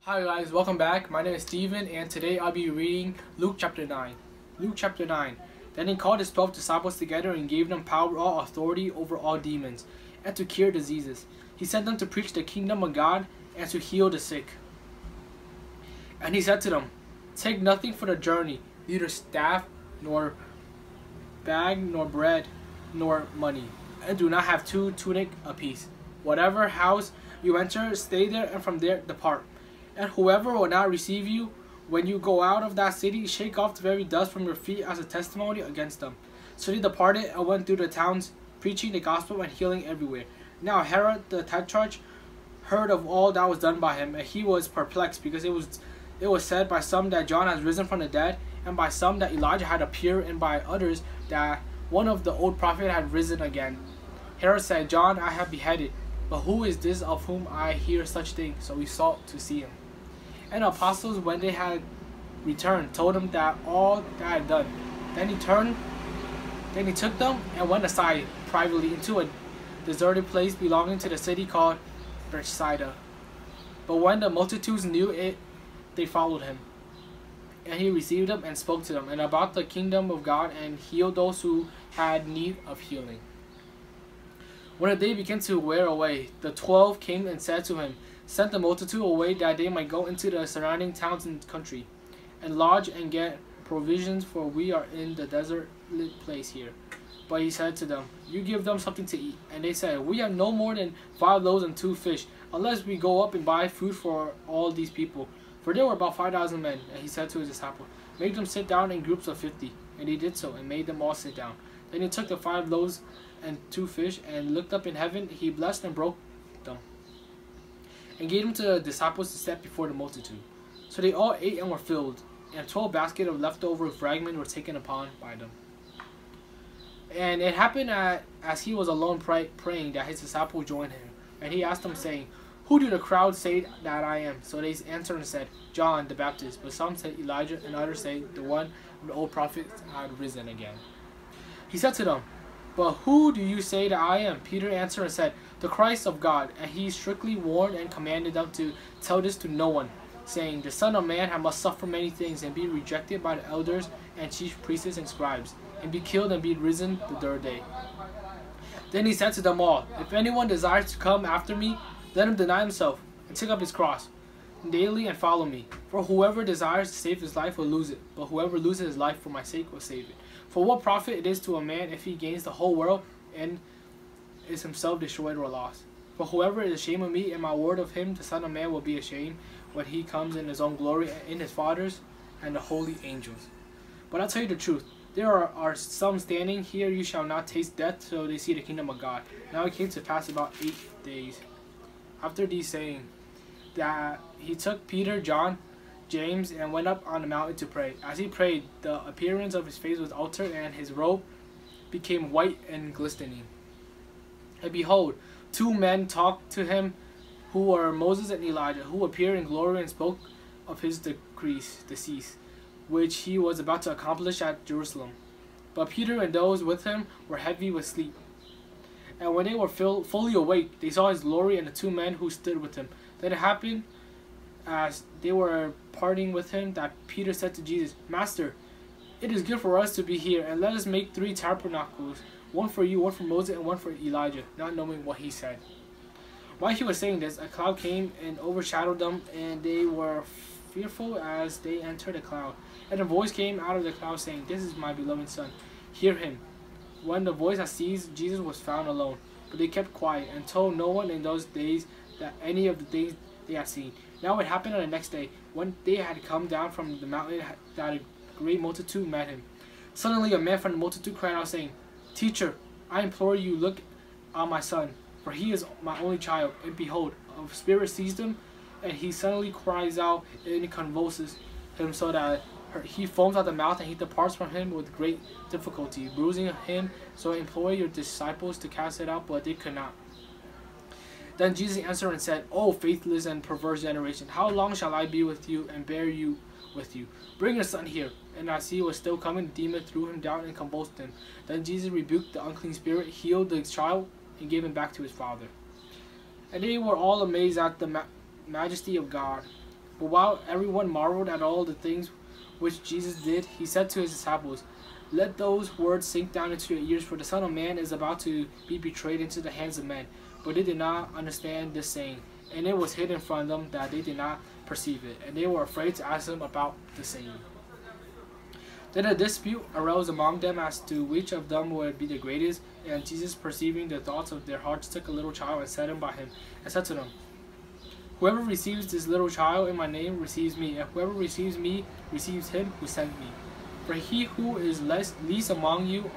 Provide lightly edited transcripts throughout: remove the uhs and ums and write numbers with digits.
Hi guys, welcome back. My name is Steven and today I'll be reading Luke chapter 9. Luke chapter 9. Then he called his 12 disciples together and gave them power, all authority over all demons, and to cure diseases. He sent them to preach the kingdom of God and to heal the sick. And he said to them, "Take nothing for the journey, neither staff, nor bag, nor bread, nor money, and do not have 2 tunics apiece. Whatever house you enter, stay there, and from there depart. And whoever will not receive you, when you go out of that city, shake off the very dust from your feet as a testimony against them." So they departed and went through the towns, preaching the gospel and healing everywhere. Now Herod the tetrarch heard of all that was done by him, and he was perplexed, because it was said by some that John has risen from the dead, and by some that Elijah had appeared, and by others that one of the old prophets had risen again. Herod said, "John I have beheaded, but who is this of whom I hear such things?" So he sought to see him. And the apostles, when they had returned, told him that all that had done. Then he took them and went aside privately into a deserted place belonging to the city called Bethsaida. But when the multitudes knew it, they followed him. And he received them and spoke to them and about the kingdom of God, and healed those who had need of healing. When the day began to wear away, the 12 came and said to him, "Send the multitude away, that they might go into the surrounding towns and country, and lodge and get provisions, for we are in the desolate place here." But he said to them, "You give them something to eat." And they said, "We have no more than 5 loaves and 2 fish, unless we go up and buy food for all these people." For there were about 5,000 men. And he said to his disciples, "Make them sit down in groups of 50. And they did so, and made them all sit down. Then he took the 5 loaves and 2 fish, and looked up in heaven. He blessed and broke them, and gave them to the disciples to set before the multitude. So they all ate and were filled, and 12 baskets of leftover fragments were taken upon by them. And it happened as he was alone praying, that his disciples joined him. And he asked them, saying, "Who do the crowd say that I am?" So they answered and said, "John the Baptist, but some said Elijah, and others say the one of the old prophets had risen again." He said to them, "But who do you say that I am?" Peter answered and said, "The Christ of God." And he strictly warned and commanded them to tell this to no one, saying, "The Son of Man must suffer many things, and be rejected by the elders and chief priests and scribes, and be killed, and be risen the 3rd day." Then he said to them all, "If anyone desires to come after me, let him deny himself, and take up his cross daily, and follow me. For whoever desires to save his life will lose it, but whoever loses his life for my sake will save it. For what profit it is to a man if he gains the whole world, and is himself destroyed or lost? For whoever is ashamed of me and my word, of him the Son of Man will be ashamed, when he comes in his own glory, and in his Father's and the holy angels. But I'll tell you the truth, there are some standing here, you shall not taste death till they see the kingdom of God." Now it came to pass about 8 days after these saying, that he took Peter, John, James, and went up on the mountain to pray. As he prayed, the appearance of his face was altered, and his robe became white and glistening. And behold, 2 men talked to him, who were Moses and Elijah, who appeared in glory and spoke of his decease, which he was about to accomplish at Jerusalem. But Peter and those with him were heavy with sleep. And when they were fully awake, they saw his glory and the 2 men who stood with him. Then it happened, as they were parting with him, that Peter said to Jesus, "Master, it is good for us to be here, and let us make 3 tabernacles, one for you, one for Moses, and one for Elijah," not knowing what he said. While he was saying this, a cloud came and overshadowed them, and they were fearful as they entered the cloud. And a voice came out of the cloud, saying, "This is my beloved Son, hear him." When the voice had ceased, Jesus was found alone. But they kept quiet, and told no one in those days that any of the things they had seen. Now it happened on the next day, when they had come down from the mountain, that a great multitude met him. Suddenly a man from the multitude cried out, saying, "Teacher, I implore you, look on my son, for he is my only child. And behold, a spirit seized him, and he suddenly cries out and convulses him, so that he foams at the mouth, and he departs from him with great difficulty, bruising him. So I implore your disciples to cast it out, but they could not." Then Jesus answered and said, "O faithless and perverse generation, how long shall I be with you and bear you with you? Bring your son here." And as he was still coming, the demon threw him down and convulsed him. Then Jesus rebuked the unclean spirit, healed the child, and gave him back to his father. And they were all amazed at the majesty of God. But while everyone marveled at all the things which Jesus did, he said to his disciples, "Let those words sink down into your ears, for the Son of Man is about to be betrayed into the hands of men." But they did not understand this saying, and it was hidden from them that they did not perceive it, and they were afraid to ask him about the saying. Then a dispute arose among them as to which of them would be the greatest. And Jesus, perceiving the thoughts of their hearts, took a little child and set him by him, and said to them, "Whoever receives this little child in my name receives me, and whoever receives me receives him who sent me. For he who is least among you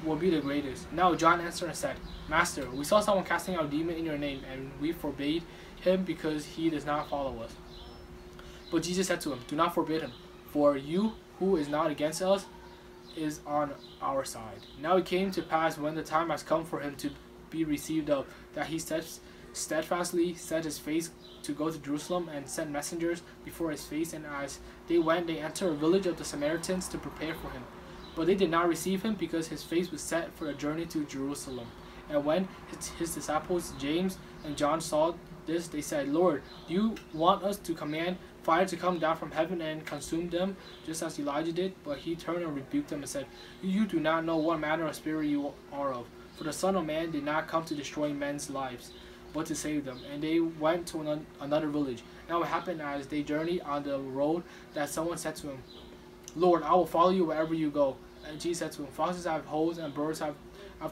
will be the greatest." Now John answered and said, "Master, we saw someone casting out a demon in your name, and we forbade him because he does not follow us." But Jesus said to him, "Do not forbid him, for you who is not against us is on our side." Now it came to pass, when the time has come for him to be received up, that he steadfastly set his face to go to Jerusalem, and sent messengers before his face. And as they went, they entered a village of the Samaritans to prepare for him. But they did not receive him, because his face was set for a journey to Jerusalem. And when his disciples James and John saw this, they said, "Lord, do you want us to command fire to come down from heaven and consume them, just as Elijah did?" But he turned and rebuked them and said, "You do not know what manner of spirit you are of. For the Son of Man did not come to destroy men's lives, but to save them." And they went to another village. Now it happened as they journeyed on the road, that someone said to him, "Lord, I will follow you wherever you go." And Jesus said to him, "Foxes have holes, and birds of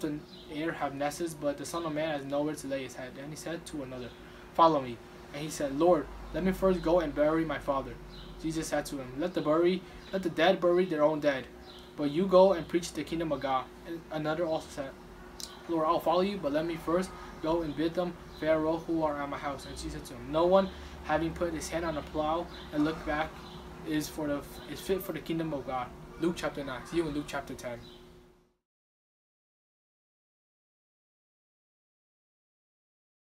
the air have nests, but the Son of Man has nowhere to lay his head." And he said to another, "Follow me." And he said, "Lord, let me first go and bury my father." Jesus said to him, Let the dead bury their own dead, but you go and preach the kingdom of God." And another also said, "Lord, I'll follow you, but let me first go and bid them farewell who are at my house." And Jesus said to him, "No one, having put his hand on a plow and looked back, is fit for the kingdom of God." Luke chapter 9. See you in Luke chapter 10.